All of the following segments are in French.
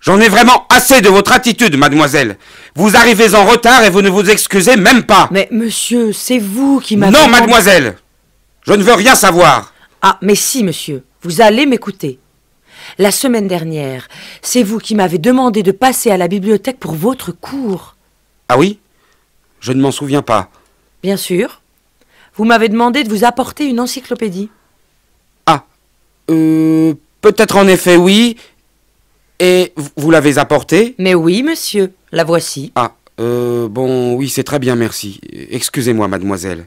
J'en ai vraiment assez de votre attitude, mademoiselle. Vous arrivez en retard et vous ne vous excusez même pas. Mais monsieur, c'est vous qui m'avez... Non, mademoiselle. Je ne veux rien savoir. Ah, mais si, monsieur, vous allez m'écouter. La semaine dernière, c'est vous qui m'avez demandé de passer à la bibliothèque pour votre cours. Ah oui? Je ne m'en souviens pas. Bien sûr. Vous m'avez demandé de vous apporter une encyclopédie. Ah, peut-être en effet oui. Et vous l'avez apportée? Mais oui, monsieur, la voici. Ah, bon, oui, c'est très bien, merci. Excusez-moi, mademoiselle.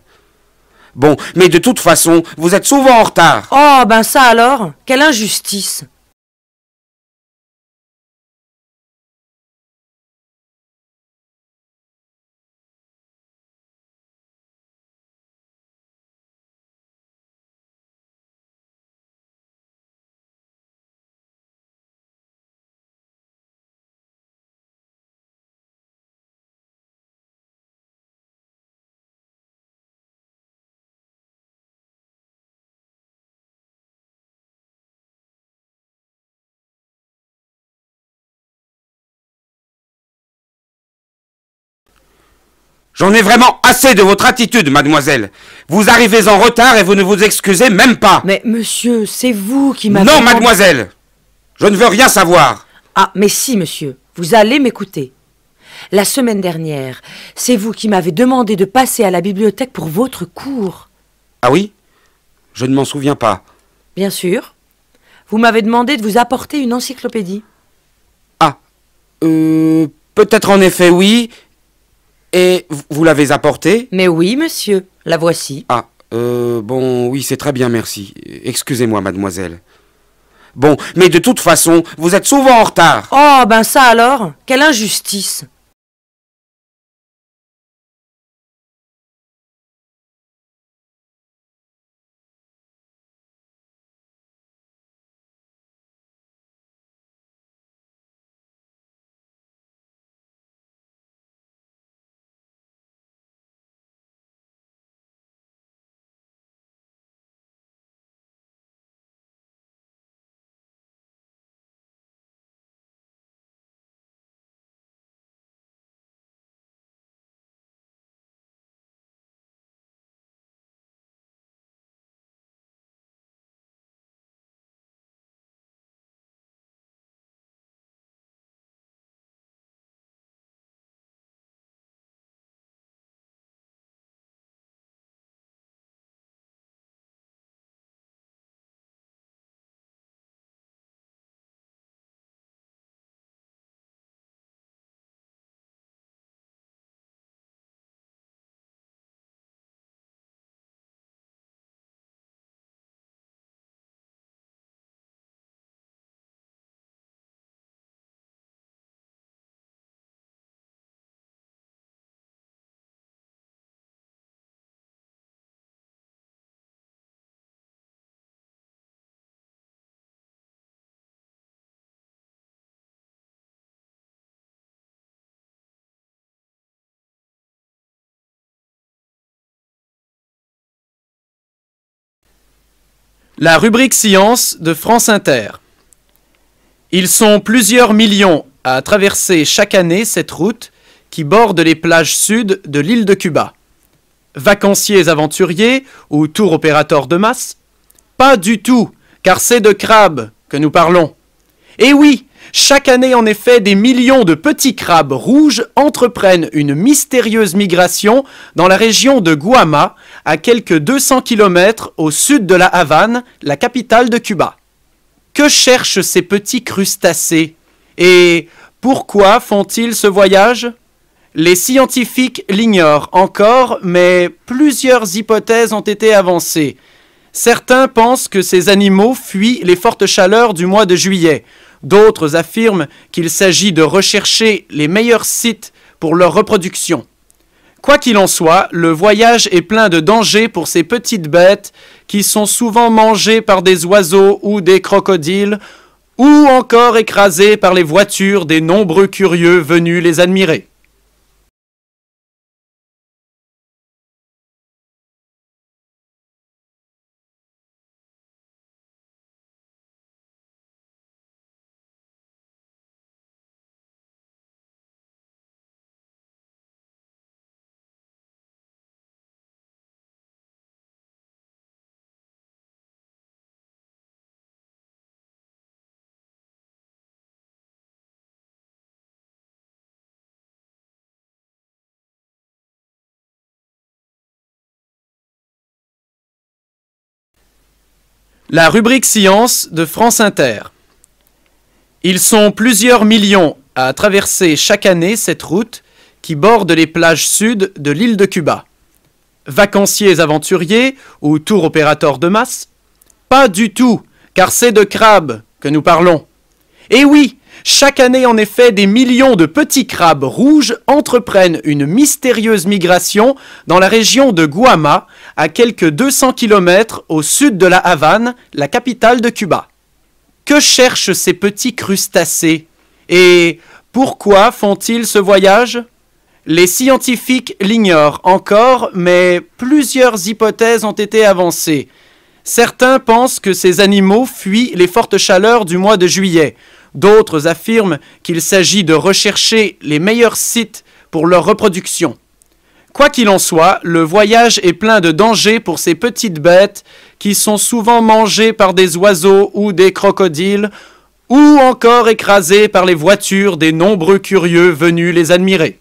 Bon, mais de toute façon, vous êtes souvent en retard. Oh, ben ça alors, quelle injustice. J'en ai vraiment assez de votre attitude, mademoiselle. Vous arrivez en retard et vous ne vous excusez même pas. Mais monsieur, c'est vous qui m'avez... Non, mademoiselle. Je ne veux rien savoir. Ah, mais si, monsieur, vous allez m'écouter. La semaine dernière, c'est vous qui m'avez demandé de passer à la bibliothèque pour votre cours. Ah oui? Je ne m'en souviens pas. Bien sûr. Vous m'avez demandé de vous apporter une encyclopédie. Ah, peut-être en effet oui. Et vous l'avez apportée? Mais oui, monsieur, la voici. Ah, bon, oui, c'est très bien, merci. Excusez-moi, mademoiselle. Bon, mais de toute façon, vous êtes souvent en retard. Oh, ben ça alors, quelle injustice. La rubrique science de France Inter. Ils sont plusieurs millions à traverser chaque année cette route qui borde les plages sud de l'île de Cuba. Vacanciers aventuriers ou tour opérateurs de masse? Pas du tout, car c'est de crabes que nous parlons. Et oui, chaque année en effet, des millions de petits crabes rouges entreprennent une mystérieuse migration dans la région de Guama, à quelques 200 km au sud de la Havane, la capitale de Cuba. Que cherchent ces petits crustacés? Et pourquoi font-ils ce voyage? Les scientifiques l'ignorent encore, mais plusieurs hypothèses ont été avancées. Certains pensent que ces animaux fuient les fortes chaleurs du mois de juillet. D'autres affirment qu'il s'agit de rechercher les meilleurs sites pour leur reproduction. Quoi qu'il en soit, le voyage est plein de dangers pour ces petites bêtes qui sont souvent mangées par des oiseaux ou des crocodiles, ou encore écrasées par les voitures des nombreux curieux venus les admirer. La rubrique Science de France Inter. Ils sont plusieurs millions à traverser chaque année cette route qui borde les plages sud de l'île de Cuba. Vacanciers aventuriers ou tour opérateurs de masse? Pas du tout, car c'est de crabes que nous parlons. Et oui, chaque année en effet, des millions de petits crabes rouges entreprennent une mystérieuse migration dans la région de Guama, à quelques 200 km au sud de la Havane, la capitale de Cuba. Que cherchent ces petits crustacés? Et pourquoi font-ils ce voyage? Les scientifiques l'ignorent encore, mais plusieurs hypothèses ont été avancées. Certains pensent que ces animaux fuient les fortes chaleurs du mois de juillet. D'autres affirment qu'il s'agit de rechercher les meilleurs sites pour leur reproduction. Quoi qu'il en soit, le voyage est plein de dangers pour ces petites bêtes qui sont souvent mangées par des oiseaux ou des crocodiles, ou encore écrasées par les voitures des nombreux curieux venus les admirer.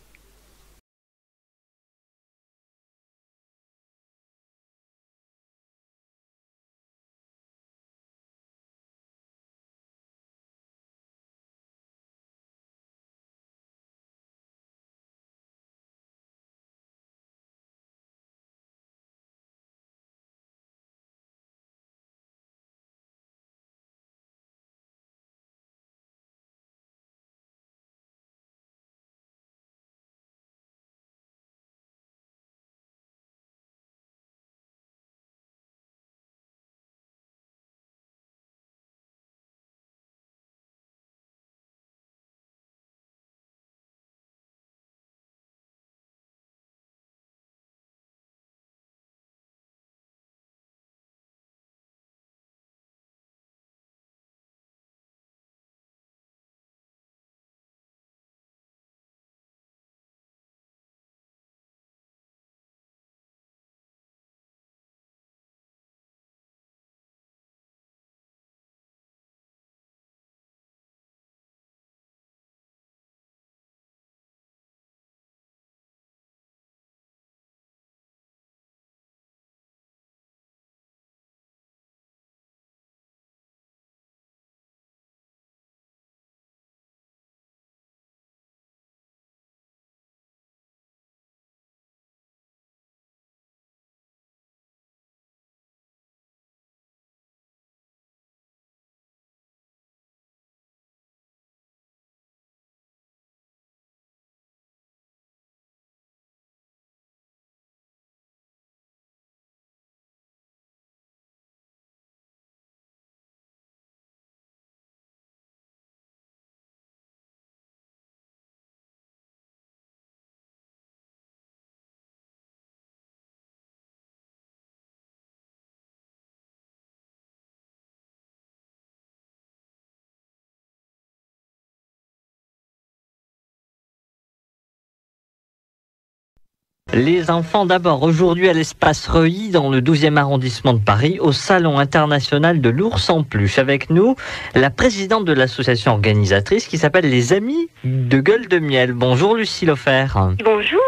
Les enfants d'abord, aujourd'hui à l'espace Reuilly dans le 12e arrondissement de Paris, au Salon international de l'ours en peluche. Avec nous, la présidente de l'association organisatrice qui s'appelle les Amis de Gueule de Miel. Bonjour Lucie Lofert. Bonjour.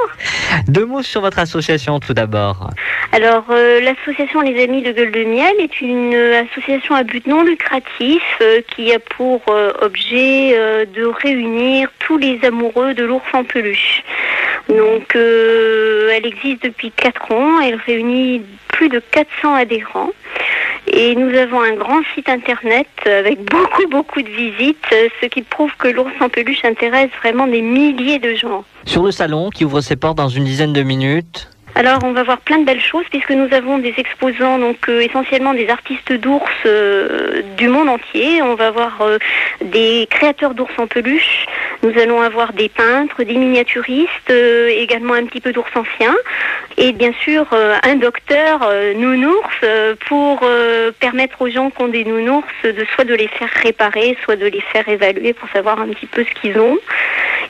2 mots sur votre association tout d'abord. Alors, l'association Les Amis de Gueule de Miel est une association à but non lucratif qui a pour objet de réunir tous les amoureux de l'ours en peluche. Donc, elle existe depuis 4 ans, elle réunit plus de 400 adhérents. Et nous avons un grand site internet avec beaucoup de visites, ce qui prouve que l'ours en peluche intéresse vraiment des milliers de gens. Sur le salon qui ouvre ses portes dans une dizaine de minutes. Alors, on va voir plein de belles choses puisque nous avons des exposants, donc essentiellement des artistes d'ours du monde entier. On va voir des créateurs d'ours en peluche. Nous allons avoir des peintres, des miniaturistes, également un petit peu d'ours anciens. Et bien sûr, un docteur nounours pour permettre aux gens qui ont des nounours soit de les faire réparer, soit de les faire évaluer pour savoir un petit peu ce qu'ils ont.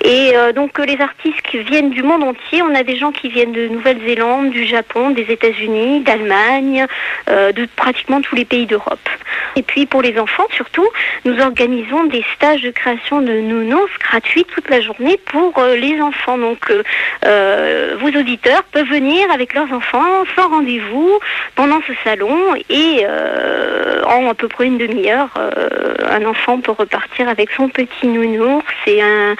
Et donc les artistes qui viennent du monde entier, on a des gens qui viennent de Nouvelle-Zélande, du Japon, des États-Unis, d'Allemagne, de pratiquement tous les pays d'Europe. Et puis pour les enfants surtout, nous organisons des stages de création de nounours gratuits toute la journée pour les enfants. Donc vos auditeurs peuvent venir avec leurs enfants sans rendez-vous pendant ce salon et en à peu près une demi-heure, un enfant peut repartir avec son petit nounours et un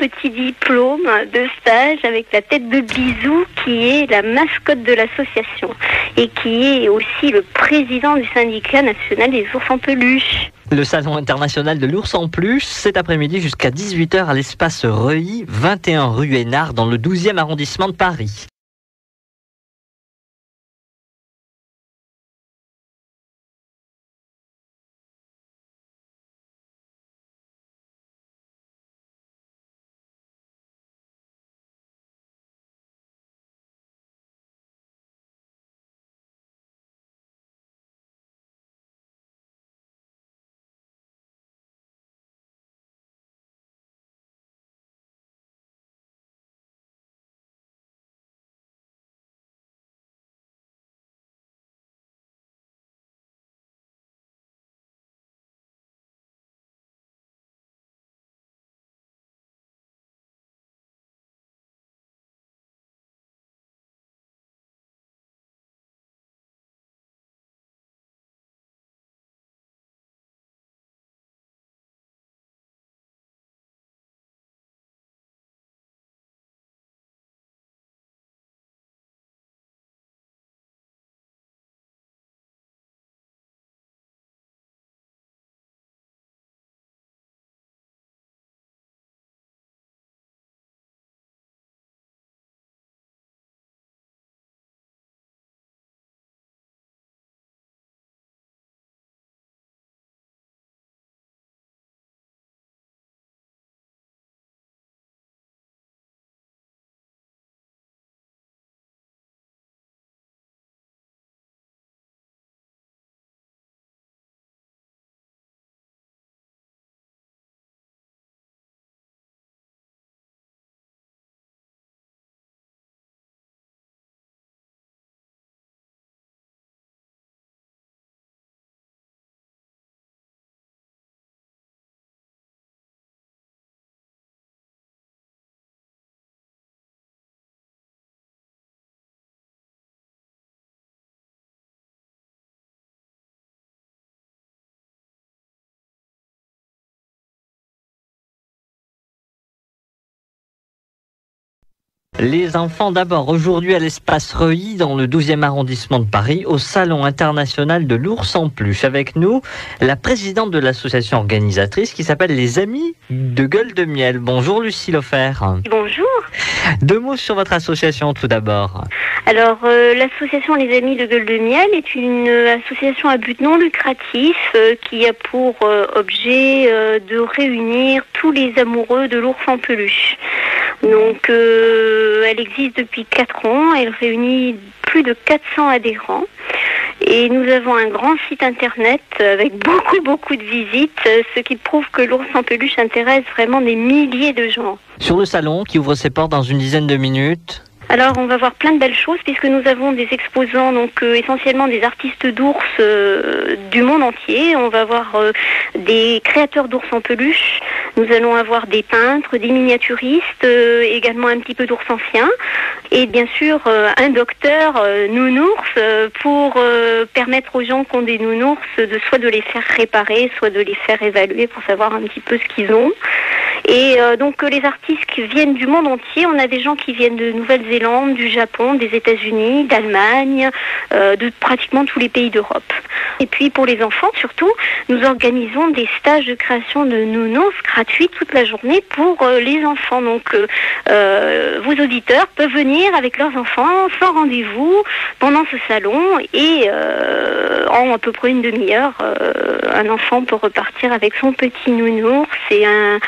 petit diplôme de stage avec la tête de Bisou qui est la mascotte de l'association et qui est aussi le président du syndicat national des ours en peluche. Le Salon international de l'ours en peluche, cet après-midi jusqu'à 18h à l'espace Reuilly, 21 rue Hénard dans le 12e arrondissement de Paris. Les enfants d'abord, aujourd'hui à l'espace Reuilly dans le 12e arrondissement de Paris, au Salon international de l'ours en peluche. Avec nous, la présidente de l'association organisatrice qui s'appelle les Amis de Gueule de Miel. Bonjour Lucie Lofert. Bonjour. 2 mots sur votre association tout d'abord. Alors, l'association Les Amis de Gueule de Miel est une association à but non lucratif qui a pour objet de réunir tous les amoureux de l'ours en peluche. Donc, elle existe depuis 4 ans, elle réunit plus de 400 adhérents. Et nous avons un grand site internet avec beaucoup de visites, ce qui prouve que l'ours en peluche intéresse vraiment des milliers de gens. Sur le salon qui ouvre ses portes dans une dizaine de minutes. Alors on va voir plein de belles choses puisque nous avons des exposants, donc essentiellement des artistes d'ours du monde entier. On va voir des créateurs d'ours en peluche. Nous allons avoir des peintres, des miniaturistes, également un petit peu d'ours anciens. Et bien sûr un docteur nounours pour permettre aux gens qui ont des nounours soit de les faire réparer, soit de les faire évaluer pour savoir un petit peu ce qu'ils ont. Et donc les artistes qui viennent du monde entier, on a des gens qui viennent de Nouvelle-Zélande, du Japon, des États-Unis, d'Allemagne, de pratiquement tous les pays d'Europe. Et puis pour les enfants surtout, nous organisons des stages de création de nounours gratuits toute la journée pour les enfants. Donc vos auditeurs peuvent venir avec leurs enfants sans rendez-vous pendant ce salon et en à peu près une demi-heure, un enfant peut repartir avec son petit nounours et un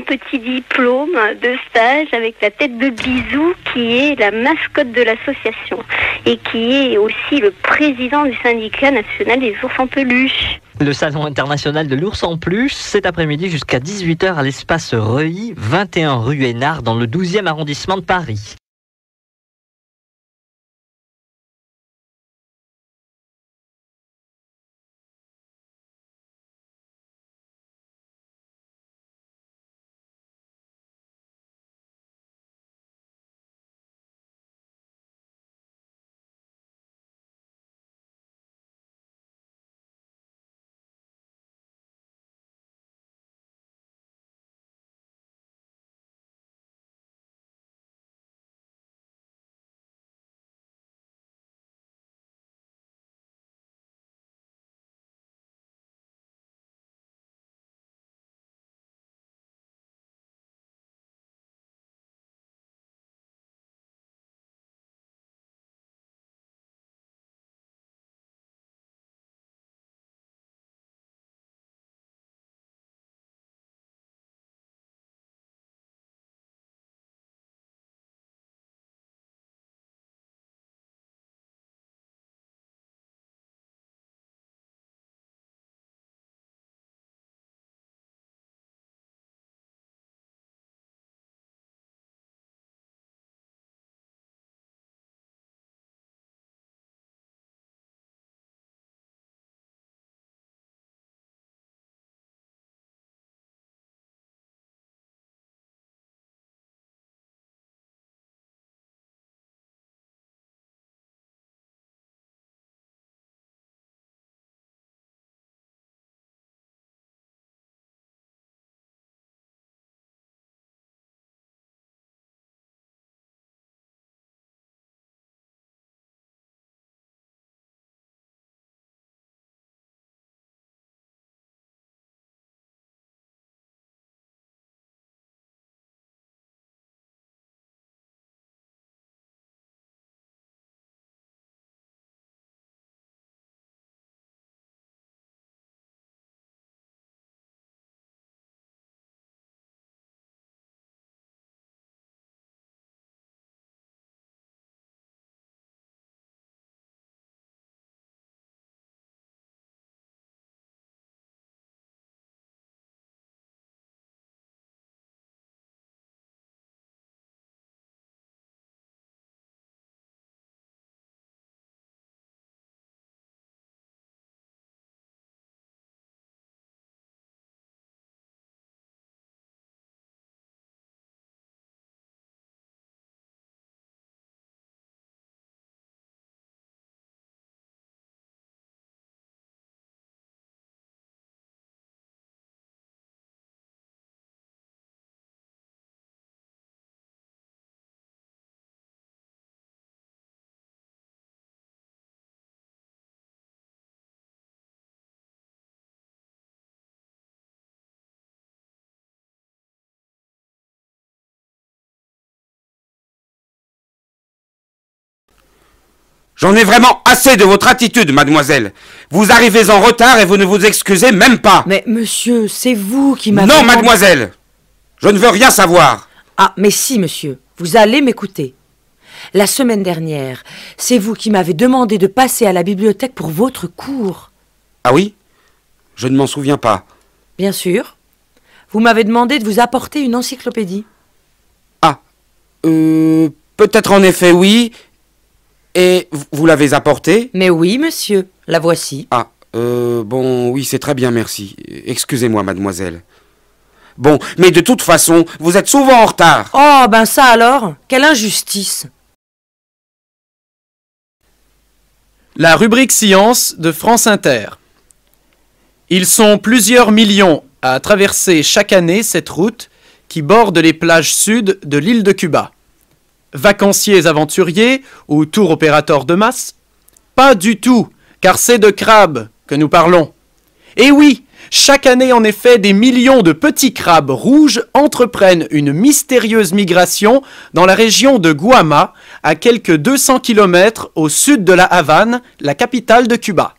petit diplôme de stage avec la tête de Bisou qui est la mascotte de l'association et qui est aussi le président du syndicat national des ours en peluche. Le Salon international de l'ours en peluche, cet après-midi jusqu'à 18 h à l'espace Reuilly, 21 rue Hénard, dans le 12e arrondissement de Paris. J'en ai vraiment assez de votre attitude, mademoiselle. Vous arrivez en retard et vous ne vous excusez même pas. Mais monsieur, c'est vous qui m'avez... Non, mademoiselle. Je ne veux rien savoir. Ah, mais si, monsieur. Vous allez m'écouter. La semaine dernière, c'est vous qui m'avez demandé de passer à la bibliothèque pour votre cours. Ah oui? Je ne m'en souviens pas. Bien sûr. Vous m'avez demandé de vous apporter une encyclopédie. Ah, peut-être en effet oui. Et vous l'avez apportée? Mais oui, monsieur, la voici. Ah, bon, oui, c'est très bien, merci. Excusez-moi, mademoiselle. Bon, mais de toute façon, vous êtes souvent en retard. Oh, ben ça alors, quelle injustice. La rubrique science de France Inter. Ils sont plusieurs millions à traverser chaque année cette route qui borde les plages sud de l'île de Cuba. Vacanciers aventuriers ou tour opérateurs de masse? Pas du tout, car c'est de crabes que nous parlons. Et oui, chaque année en effet, des millions de petits crabes rouges entreprennent une mystérieuse migration dans la région de Guama, à quelques 200 km au sud de la Havane, la capitale de Cuba.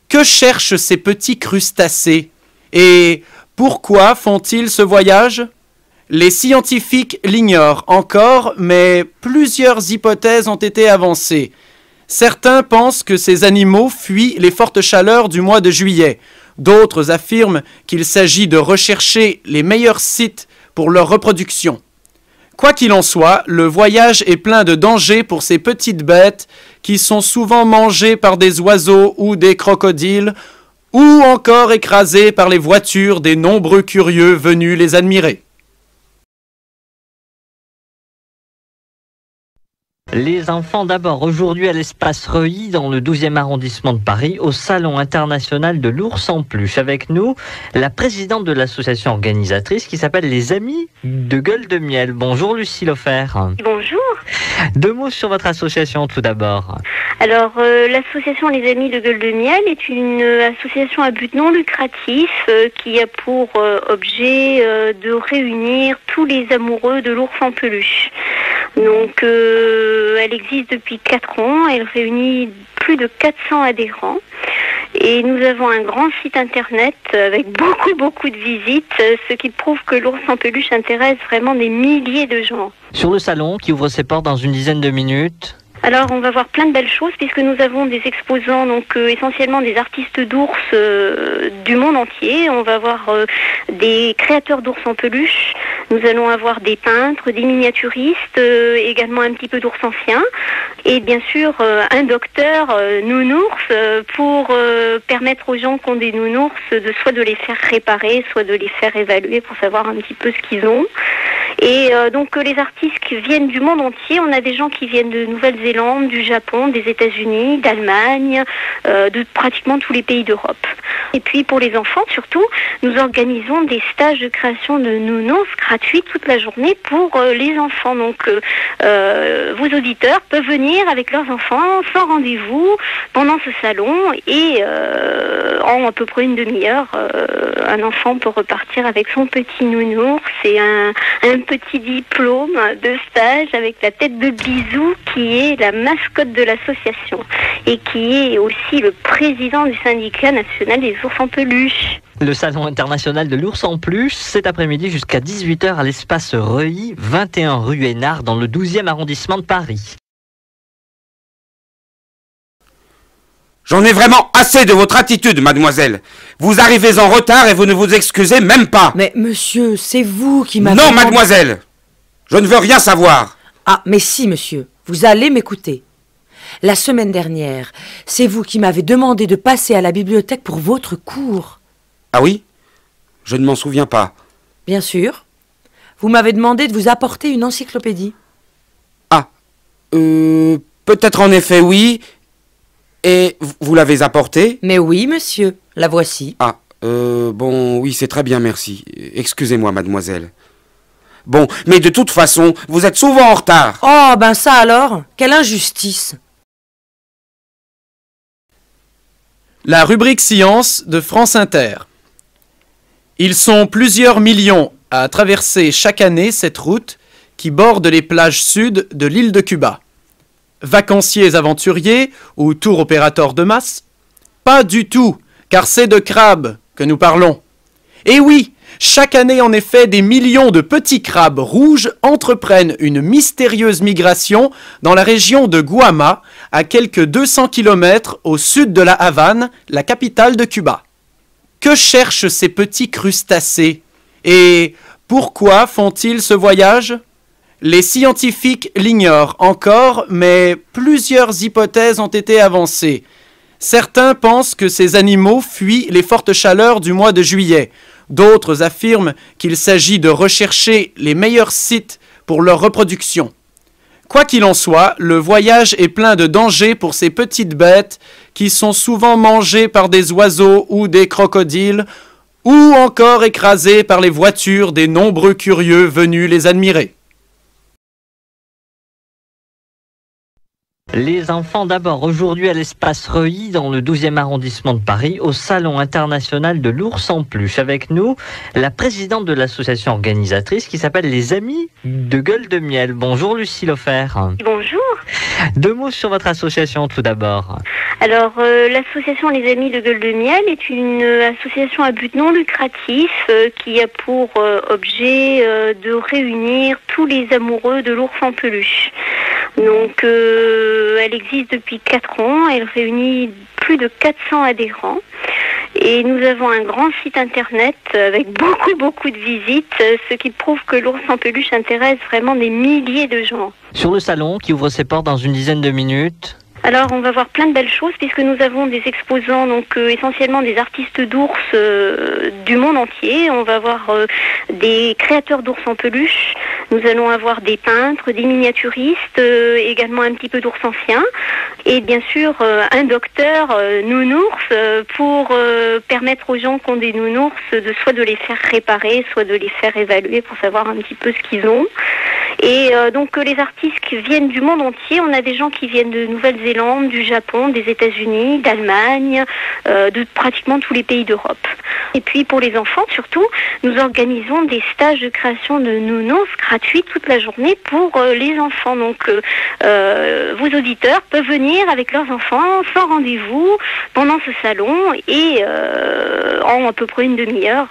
Que cherchent ces petits crustacés? Et pourquoi font-ils ce voyage? Les scientifiques l'ignorent encore, mais plusieurs hypothèses ont été avancées. Certains pensent que ces animaux fuient les fortes chaleurs du mois de juillet D'autres affirment qu'il s'agit de rechercher les meilleurs sites pour leur reproduction. Quoi qu'il en soit, le voyage est plein de dangers pour ces petites bêtes qui sont souvent mangées par des oiseaux ou des crocodiles ou encore écrasées par les voitures des nombreux curieux venus les admirer. Les enfants d'abord aujourd'hui à l'espace Reuilly dans le 12e arrondissement de Paris au Salon international de l'ours en peluche. Avec nous, la présidente de l'association organisatrice qui s'appelle les Amis de Gueule de Miel. Bonjour Lucie Loffert. Bonjour. 2 mots sur votre association tout d'abord. Alors, l'association Les Amis de Gueule de Miel est une association à but non lucratif qui a pour objet de réunir tous les amoureux de l'ours en peluche. Donc, elle existe depuis 4 ans, elle réunit plus de 400 adhérents. Et nous avons un grand site internet avec beaucoup de visites, ce qui prouve que l'ours en peluche intéresse vraiment des milliers de gens. Sur le salon qui ouvre ses portes dans une dizaine de minutes. Alors, on va voir plein de belles choses puisque nous avons des exposants, donc essentiellement des artistes d'ours du monde entier. On va voir des créateurs d'ours en peluche. Nous allons avoir des peintres, des miniaturistes, également un petit peu d'ours anciens. Et bien sûr, un docteur nounours pour permettre aux gens qui ont des nounours soit de les faire réparer, soit de les faire évaluer pour savoir un petit peu ce qu'ils ont. Et donc les artistes qui viennent du monde entier, on a des gens qui viennent de Nouvelle-Zélande, du Japon, des États-Unis, d'Allemagne, de pratiquement tous les pays d'Europe. Et puis pour les enfants surtout, nous organisons des stages de création de nounours gratuits toute la journée pour les enfants. Donc vos auditeurs peuvent venir avec leurs enfants sans rendez-vous pendant ce salon et en à peu près une demi-heure, un enfant peut repartir avec son petit nounours et un petit diplôme de stage avec la tête de Bisou qui est la mascotte de l'association et qui est aussi le président du syndicat national des ours en peluche. Le Salon international de l'ours en peluche, cet après-midi jusqu'à 18h à l'espace Reuilly, 21 rue Hénard dans le 12e arrondissement de Paris. J'en ai vraiment assez de votre attitude, mademoiselle. Vous arrivez en retard et vous ne vous excusez même pas. Mais monsieur, c'est vous qui m'avez... Non, demandé... mademoiselle. Je ne veux rien savoir. Ah, mais si, monsieur. Vous allez m'écouter. La semaine dernière, c'est vous qui m'avez demandé de passer à la bibliothèque pour votre cours. Ah oui? Je ne m'en souviens pas. Bien sûr. Vous m'avez demandé de vous apporter une encyclopédie. Ah, peut-être en effet oui. Et vous l'avez apportée? Mais oui, monsieur, la voici. Ah, bon, oui, c'est très bien, merci. Excusez-moi, mademoiselle. Bon, mais de toute façon, vous êtes souvent en retard. Oh, ben ça alors, quelle injustice. La rubrique Science de France Inter. Ils sont plusieurs millions à traverser chaque année cette route qui borde les plages sud de l'île de Cuba. Vacanciers aventuriers ou tour opérateurs de masse? Pas du tout, car c'est de crabes que nous parlons. Et oui, chaque année en effet, des millions de petits crabes rouges entreprennent une mystérieuse migration dans la région de Guama, à quelques 200 km au sud de la Havane, la capitale de Cuba. Que cherchent ces petits crustacés? Et pourquoi font-ils ce voyage? Les scientifiques l'ignorent encore, mais plusieurs hypothèses ont été avancées. Certains pensent que ces animaux fuient les fortes chaleurs du mois de juillet. D'autres affirment qu'il s'agit de rechercher les meilleurs sites pour leur reproduction. Quoi qu'il en soit, le voyage est plein de dangers pour ces petites bêtes qui sont souvent mangées par des oiseaux ou des crocodiles ou encore écrasées par les voitures des nombreux curieux venus les admirer. Les enfants d'abord aujourd'hui à l'espace Reuilly dans le 12e arrondissement de Paris au Salon international de l'ours en peluche. Avec nous, la présidente de l'association organisatrice qui s'appelle les Amis de Gueule de Miel. Bonjour Lucie Loffert. Bonjour. 2 mots sur votre association tout d'abord. Alors, l'association Les Amis de Gueule de Miel est une association à but non lucratif qui a pour objet de réunir tous les amoureux de l'ours en peluche. Donc, elle existe depuis 4 ans, elle réunit plus de 400 adhérents. Et nous avons un grand site internet avec beaucoup de visites, ce qui prouve que l'ours en peluche intéresse vraiment des milliers de gens. Sur le salon qui ouvre ses portes dans une dizaine de minutes. Alors on va voir plein de belles choses puisque nous avons des exposants, donc essentiellement des artistes d'ours du monde entier. On va voir des créateurs d'ours en peluche. Nous allons avoir des peintres, des miniaturistes, également un petit peu d'ours anciens. Et bien sûr un docteur nounours pour permettre aux gens qui ont des nounours soit de les faire réparer, soit de les faire évaluer pour savoir un petit peu ce qu'ils ont. Et donc les artistes qui viennent du monde entier, on a des gens qui viennent de Nouvelle-Zélande, du Japon, des États-Unis, d'Allemagne, de pratiquement tous les pays d'Europe. Et puis pour les enfants surtout, nous organisons des stages de création de nounours gratuits toute la journée pour les enfants. Donc vos auditeurs peuvent venir avec leurs enfants sans rendez-vous pendant ce salon et en à peu près une demi-heure,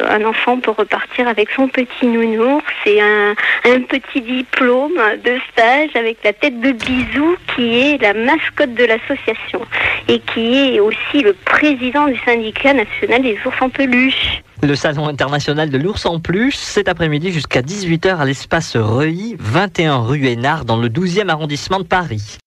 un enfant peut repartir avec son petit nounours et un petit diplôme de stage avec la tête de Bisou qui est la mascotte de l'association et qui est aussi le président du syndicat national des ours en peluche. Le salon international de l'ours en peluche, cet après-midi jusqu'à 18h à l'espace Reuilly, 21 rue Hénard dans le 12e arrondissement de Paris.